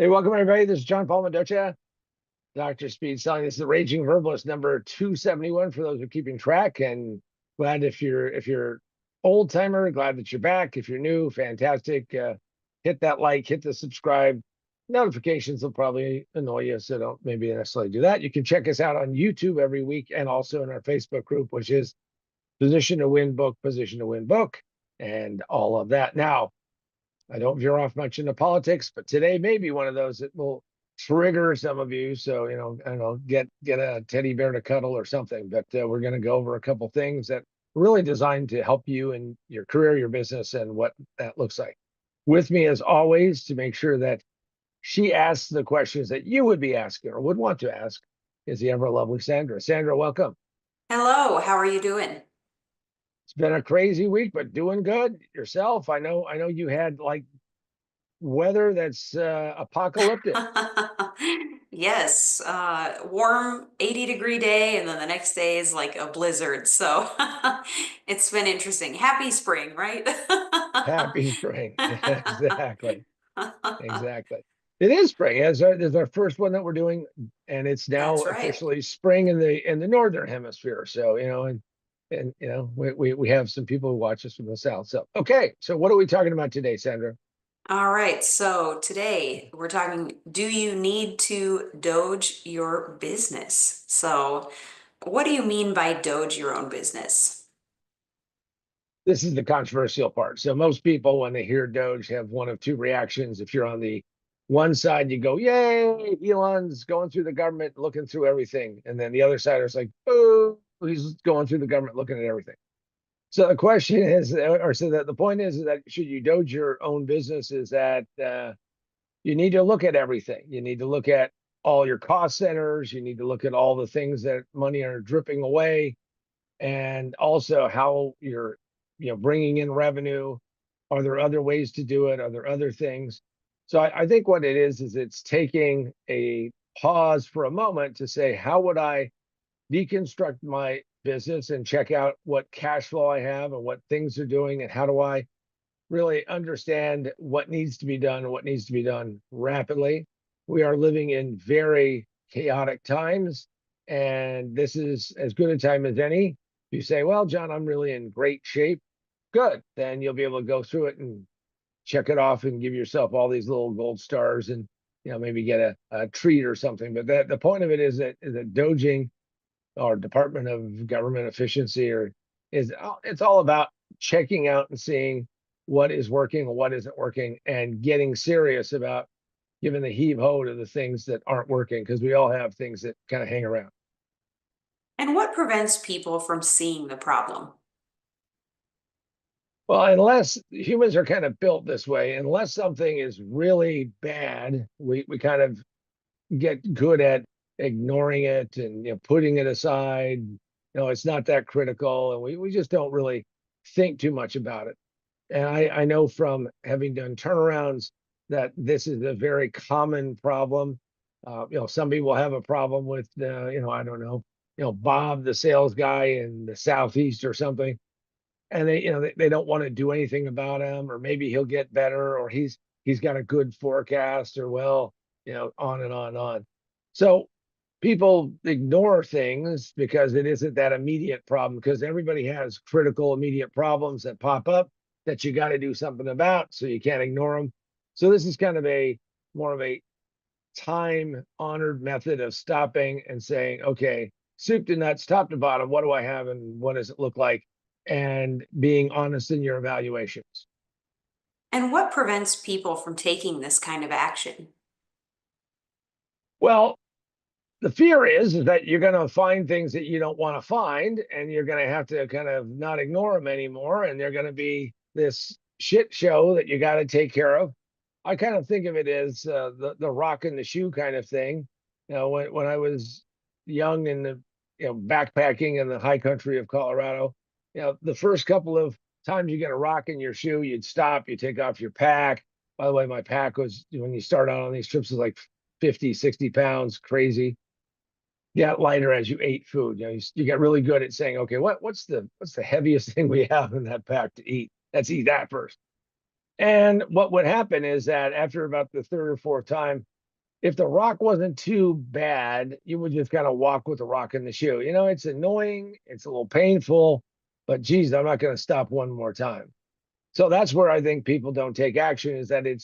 Hey, welcome everybody. This is John Paul Mendoza, Dr. Speed Selling. This is the Raging Verbalist number 271 for those who are keeping track. And glad if you're old timer, glad that you're back. If you're new, fantastic. Hit that like, hit the subscribe. Notifications will probably annoy you, so don't maybe necessarily do that. You can check us out on YouTube every week and also in our Facebook group, which is Position to Win Book, Position to Win Book, and all of that. Now, I don't veer off much into politics, but today may be one of those that will trigger some of you. So, I don't know, get a teddy bear to cuddle or something. But we're going to go over a couple things that are really designed to help you in your career, your business, and what that looks like. With me, as always, to make sure that she asks the questions that you would be asking or would want to ask, is the ever lovely Sandra. Sandra, welcome. Hello, how are you doing? It's been a crazy week, but doing good yourself. I know you had like weather that's apocalyptic. Yes, warm 80-degree day, and then the next day is like a blizzard. So it's been interesting. Happy spring, right? Happy spring. Exactly. Exactly. It is spring. It's our first one that we're doing, and it's now That's right. officially spring in the northern hemisphere. So, and we have some people who watch us from the south. So okay. So what are we talking about today, Sandra? All right, so today we're talking, do you need to Doge your business? So, what do you mean by Doge your own business? This is the controversial part. So most people, when they hear Doge, have one of two reactions. If you're on the one side, you go, "Yay, Elon's going through the government, looking through everything," and then the other side is like, "Boo, he's going through the government, looking at everything." So the question is, or so that the point is that should you Doge your own business? Is that you need to look at everything. You need to look at all your cost centers. You need to look at all the things that money are dripping away, and also how you're bringing in revenue. Are there other ways to do it? Are there other things? So I think what it is it's taking a pause for a moment to say, how would I deconstruct my business and check out what cash flow I have and what things are doing, and how do I really understand what needs to be done and what needs to be done rapidly. We are living in very chaotic times, and this is as good a time as any. You say, well, John, I'm really in great shape. Good. Then you'll be able to go through it and check it off and give yourself all these little gold stars and maybe get a treat or something. But the point of it is that Doging or Department of Government Efficiency or is it's all about checking out and seeing what is working and what isn't working and getting serious about giving the heave ho to the things that aren't working, because we all have things that kind of hang around. And what prevents people from seeing the problem? Well, unless humans are kind of built this way, unless something is really bad, we kind of get good at ignoring it and putting it aside. It's not that critical, and we just don't really think too much about it. And I know from having done turnarounds that this is a very common problem. Some people have a problem with, I don't know, Bob, the sales guy in the Southeast or something, and they don't want to do anything about him, or maybe he'll get better, or he's got a good forecast, or well, on and on and on. So people ignore things because it isn't that immediate problem, because everybody has critical immediate problems that pop up that you got to do something about, so you can't ignore them. So this is kind of a more of a time honored method of stopping and saying, okay, soup to nuts, top to bottom, what do I have and what does it look like, and being honest in your evaluations. And what prevents people from taking this kind of action? Well, the fear is that you're going to find things that you don't want to find, and you're going to have to kind of not ignore them anymore, and they're going to be this shit show that you got to take care of. I kind of think of it as the rock in the shoe kind of thing. When I was young and backpacking in the high country of Colorado, the first couple of times you get a rock in your shoe, you'd stop, you take off your pack. By the way, my pack was, when you start out on these trips, was like 50, 60 pounds, crazy. Get lighter as you ate food. You get really good at saying, okay, what's the heaviest thing we have in that pack to eat? Let's eat that first. And what would happen is that after about the third or fourth time, if the rock wasn't too bad, you would just kind of walk with the rock in the shoe. It's annoying, it's a little painful, but geez, I'm not going to stop one more time. So that's where I think people don't take action, is that it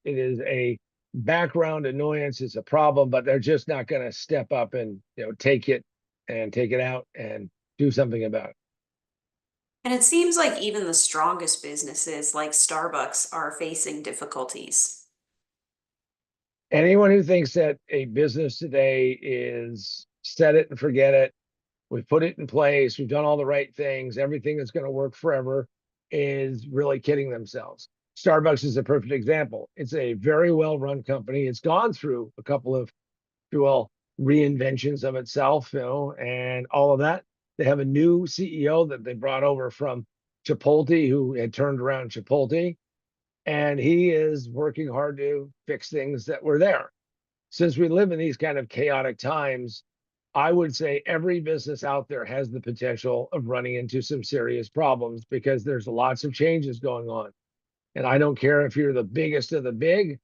is a background annoyance, it's a problem, but they're just not going to step up and take it and take it out and do something about it. And it seems like even the strongest businesses like Starbucks are facing difficulties. Anyone who thinks that a business today is set it and forget it, we've put it in place, we've done all the right things, everything is going to work forever, is really kidding themselves. Starbucks is a perfect example. It's a very well run company. It's gone through a couple of, well, reinventions of itself, and all of that. They have a new CEO that they brought over from Chipotle, who had turned around Chipotle, and he is working hard to fix things that were there. Since we live in these kind of chaotic times, I would say every business out there has the potential of running into some serious problems because there's lots of changes going on. And I don't care if you're the biggest of the big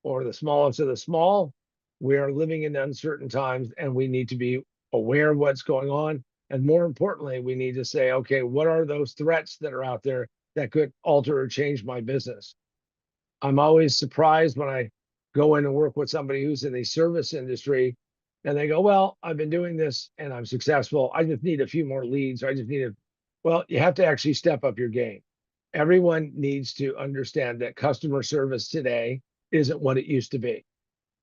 or the smallest of the small, we are living in uncertain times and we need to be aware of what's going on. And more importantly, we need to say, okay, what are those threats that are out there that could alter or change my business? I'm always surprised when I go in and work with somebody who's in the service industry and they go, well, I've been doing this and I'm successful. I just need a few more leads. Or I just need a, well, you have to actually step up your game. Everyone needs to understand that customer service today isn't what it used to be.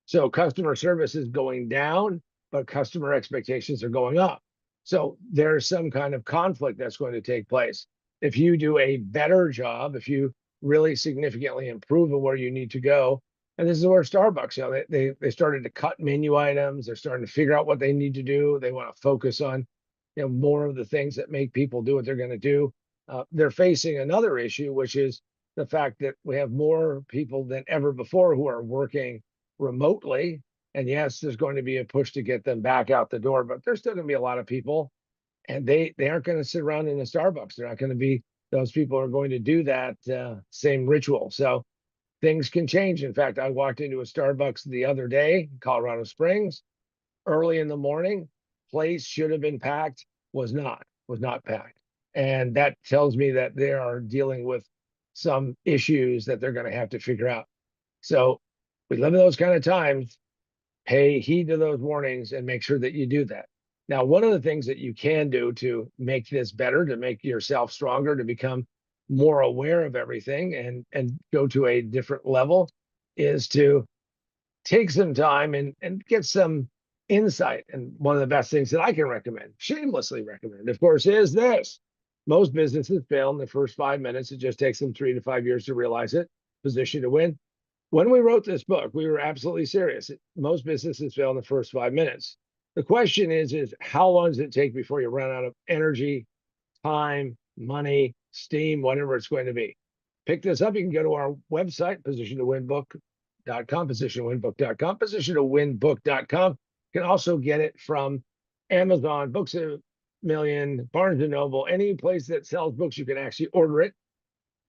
So customer service is going down, but customer expectations are going up. So there's some kind of conflict that's going to take place. If you do a better job, if you really significantly improve on where you need to go, and this is where Starbucks, they started to cut menu items. They're starting to figure out what they need to do. They want to focus on, more of the things that make people do what they're going to do. They're facing another issue, which is the fact that we have more people than ever before who are working remotely. And yes, there's going to be a push to get them back out the door, but there's still going to be a lot of people, and they aren't going to sit around in a Starbucks. They're not going to be those people are going to do that same ritual. So things can change. In fact, I walked into a Starbucks the other day in Colorado Springs early in the morning. Place should have been packed, was not packed. And that tells me that they are dealing with some issues that they're going to have to figure out. So we live in those kind of times. Pay heed to those warnings and make sure that you do that. Now, one of the things that you can do to make this better, to make yourself stronger, to become more aware of everything and go to a different level, is to take some time and get some insight. And one of the best things that I can recommend, shamelessly recommend, of course, is this. Most businesses fail in the first 5 minutes. It just takes them 3 to 5 years to realize it. Position to win. When we wrote this book, we were absolutely serious. Most businesses fail in the first 5 minutes. The question is how long does it take before you run out of energy, time, money, steam, whatever it's going to be? Pick this up. You can go to our website, position2winbook.com, position2winbook.com, position2winbook.com. You can also get it from Amazon, Books a Million, Barnes and Noble, any place that sells books, you can actually order it.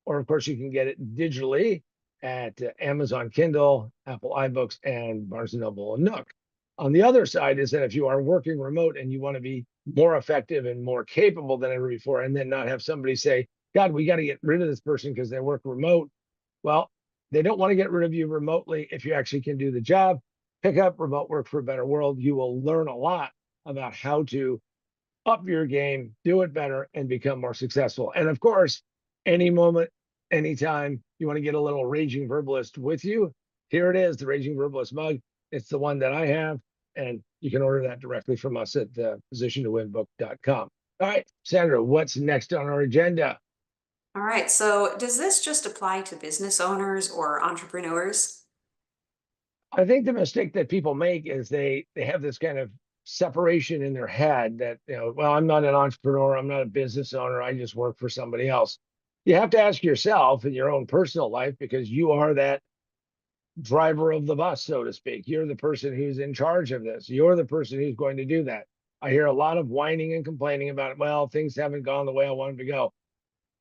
Or, of course, you can get it digitally at Amazon Kindle, Apple iBooks, and Barnes & Noble and Nook. On the other side is that if you are working remote and you want to be more effective and more capable than ever before, and then not have somebody say, God, we got to get rid of this person because they work remote. Well, they don't want to get rid of you remotely if you actually can do the job. Pick up Remote Work for a Better World. You will learn a lot about how to up your game, do it better, and become more successful. And of course, any moment, anytime you want to get a little Raging Verbalist with you, here it is, the Raging Verbalist mug. It's the one that I have, and you can order that directly from us at position2winbook.com. All right, Sandra, what's next on our agenda? All right, so does this just apply to business owners or entrepreneurs? I think the mistake that people make is they have this kind of separation in their head that, well, I'm not an entrepreneur, I'm not a business owner, I just work for somebody else. You have to ask yourself in your own personal life, because you are that driver of the bus, so to speak. You're the person who's in charge of this. You're the person who's going to do that. I hear a lot of whining and complaining about, well, things haven't gone the way I wanted to go.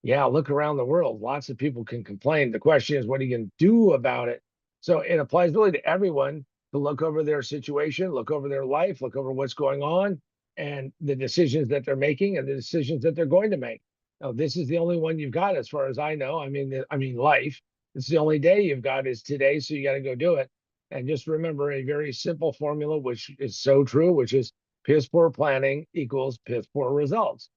Yeah, look around the world. Lots of people can complain. The question is, what are you going to do about it? So it applies really to everyone to look over their situation, look over their life, look over what's going on and the decisions that they're making and the decisions that they're going to make. Now, this is the only one you've got, as far as I know. I mean, life. It's the only day you've got is today, so you got to go do it. And just remember a very simple formula, which is so true, which is piss poor planning equals piss poor results.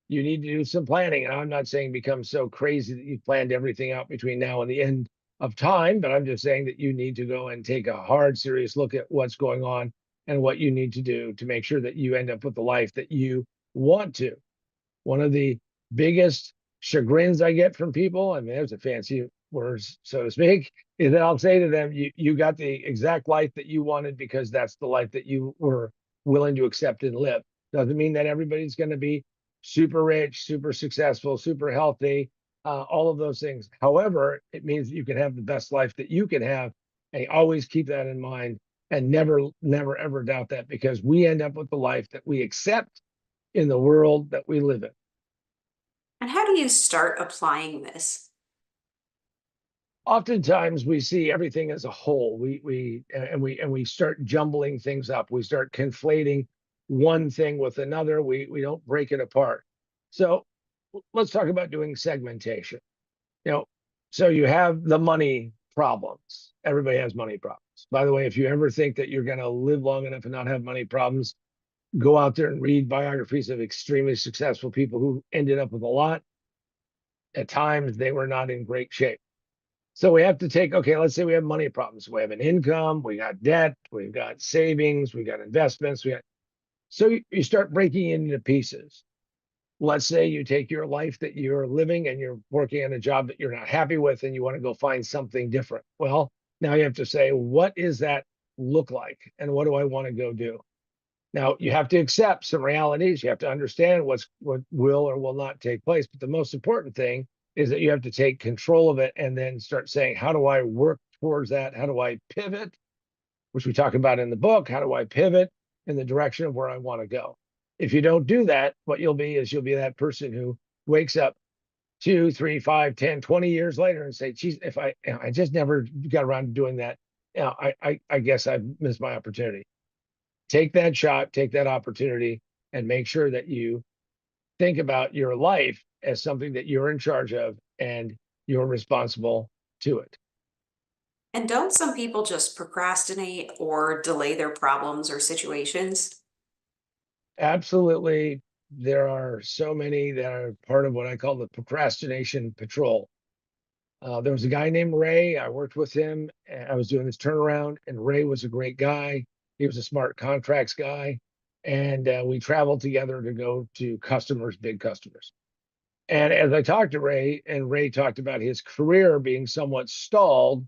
You need to do some planning. And I'm not saying become so crazy that you've planned everything out between now and the end of time, but I'm just saying that you need to go and take a hard, serious look at what's going on and what you need to do to make sure that you end up with the life that you want to. One of the biggest chagrins I get from people, I mean, there's a fancy words, so to speak, is that I'll say to them, you got the exact life that you wanted because that's the life that you were willing to accept and live. Doesn't mean that everybody's going to be super rich, super successful, super healthy, all of those things. However, it means that you can have the best life that you can have. And always keep that in mind and never, never, ever doubt that, because we end up with the life that we accept in the world that we live in. And how do you start applying this? Oftentimes we see everything as a whole. We start jumbling things up. We start conflating one thing with another. We don't break it apart. So let's talk about doing segmentation. You know, so you have the money problems. Everybody has money problems. By the way, if you ever think that you're going to live long enough and not have money problems, go out there and read biographies of extremely successful people who ended up with a lot. At times they were not in great shape. So we have to take, okay, let's say we have money problems. We have an income, we got debt, we've got savings, we got investments, so you start breaking it into pieces. Let's say you take your life that you're living and you're working on a job that you're not happy with and you want to go find something different. Well, now you have to say, what is that look like? And what do I want to go do? Now you have to accept some realities. You have to understand what will or will not take place. But the most important thing is that you have to take control of it and then start saying, how do I work towards that? How do I pivot, which we talk about in the book? How do I pivot in the direction of where I want to go? If you don't do that, what you'll be is you'll be that person who wakes up 2, 3, 5, 10, 20 years later and say, geez, if I just never got around to doing that, I guess I've missed my opportunity. Take that shot, take that opportunity, and make sure that you think about your life as something that you're in charge of and you're responsible to it. And don't some people just procrastinate or delay their problems or situations? Absolutely. There are so many that are part of what I call the procrastination patrol. There was a guy named Ray. I worked with him. And I was doing this turnaround, and Ray was a great guy. He was a smart contracts guy. And we traveled together to go to customers, big customers. And as I talked to Ray, and Ray talked about his career being somewhat stalled,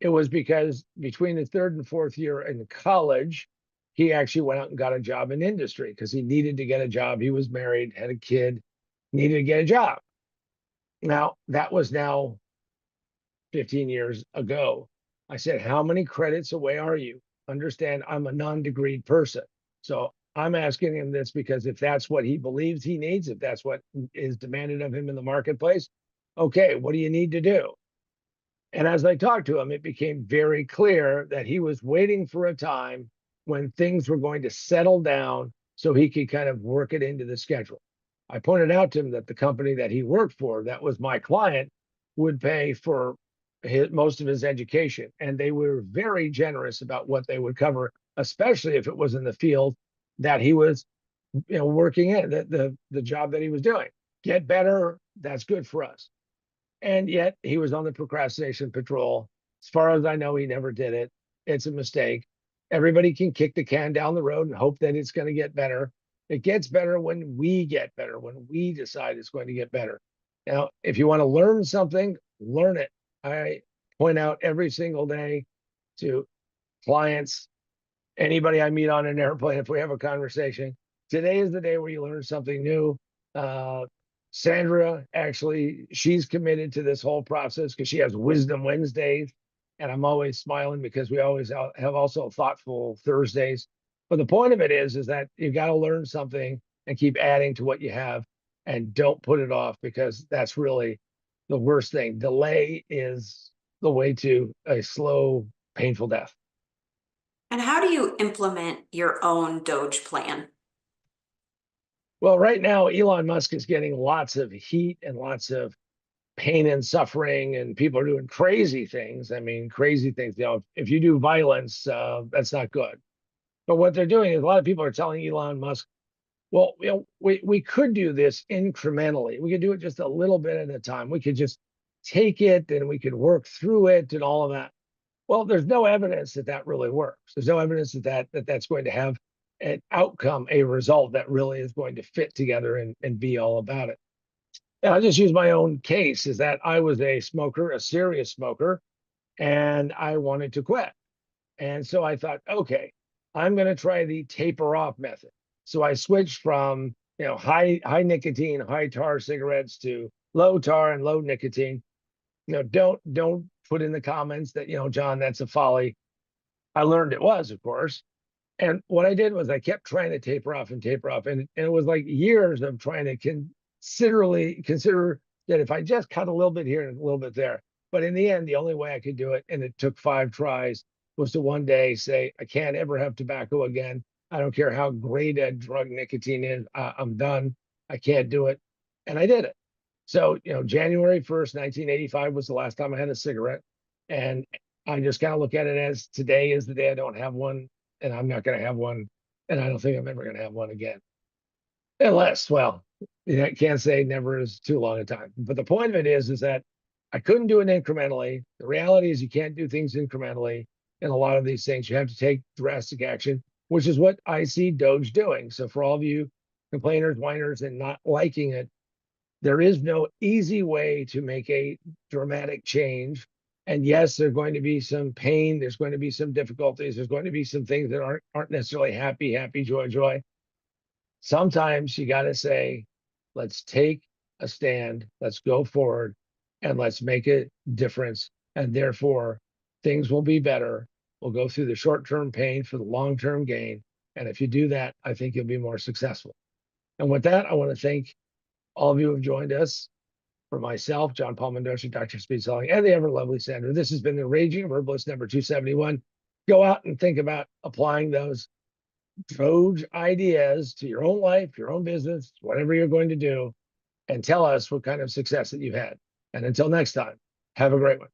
it was because between the third and fourth year in college, he actually went out and got a job in industry because he needed to get a job. He was married, had a kid, needed to get a job. Now, that was now 15 years ago. I said, how many credits away are you? Understand, I'm a non-degreed person. So I'm asking him this because if that's what he believes he needs, if that's what is demanded of him in the marketplace, okay, what do you need to do? And as I talked to him, it became very clear that he was waiting for a time when things were going to settle down so he could kind of work it into the schedule. I pointed out to him that the company that he worked for, that was my client, would pay for most of his education. And they were very generous about what they would cover, especially if it was in the field that he was working in, the job that he was doing. Get better, that's good for us. And yet he was on the procrastination patrol. As far as I know, he never did it. It's a mistake. Everybody can kick the can down the road and hope that it's going to get better. It gets better when we get better, when we decide it's going to get better. Now, if you want to learn something, learn it. I point out every single day to clients, anybody I meet on an airplane, if we have a conversation, today is the day where you learn something new. Uh, Sandra, actually, she's committed to this whole process because she has Wisdom Wednesdays. And I'm always smiling because we always have also thoughtful Thursdays. But the point of it is that you got to learn something and keep adding to what you have. and don't put it off, because that's really the worst thing. Delay is the way to a slow, painful death. And how do you implement your own Doge plan? Well, right now, Elon Musk is getting lots of heat and lots of pain and suffering, and people are doing crazy things. I mean, crazy things. If you do violence, that's not good. But what they're doing is, a lot of people are telling Elon Musk, well, we could do this incrementally. We could do it just a little bit at a time. We could just take it and we could work through it and all of that. Well, there's no evidence that that really works. There's no evidence that's going to have an outcome, a result that really is going to fit together and be all about it. And I'll just use my own case, is that I was a smoker, a serious smoker, and I wanted to quit. And so I thought, okay, I'm going to try the taper off method. So I switched from, high nicotine, high tar cigarettes to low tar and low nicotine. Don't put in the comments that, John, that's a folly. I learned it was, of course. And what I did was I kept trying to taper off and taper off. And it was like years of trying to consider that if I just cut a little bit here and a little bit there. But in the end, the only way I could do it, and it took 5 tries, was to one day say, I can't ever have tobacco again. I don't care how great a drug nicotine is. I'm done. I can't do it. And I did it. So, January 1st, 1985 was the last time I had a cigarette. And I just kind of look at it as, today is the day I don't have one, and I'm not going to have one. And I don't think I'm ever going to have one again. Unless, well, I can't say never is too long a time. But the point of it is that I couldn't do it incrementally. The reality is you can't do things incrementally. And a lot of these things, you have to take drastic action, which is what I see Doge doing. So for all of you complainers, whiners, and not liking it, there is no easy way to make a dramatic change. And yes, there's going to be some pain. There's going to be some difficulties. There's going to be some things that aren't necessarily happy, joy, joy. Sometimes you got to say, let's take a stand, let's go forward, and let's make a difference. And therefore, things will be better. We'll go through the short-term pain for the long-term gain. And if you do that, I think you'll be more successful. And with that, I want to thank all of you who have joined us. For myself, John Paul Mendoza, Dr. Speed Selling, and the ever lovely Sandra. This has been the Raging Verbalist number 271. Go out and think about applying those Doge ideas to your own life, your own business, whatever you're going to do, and tell us what kind of success that you've had. And until next time, have a great one.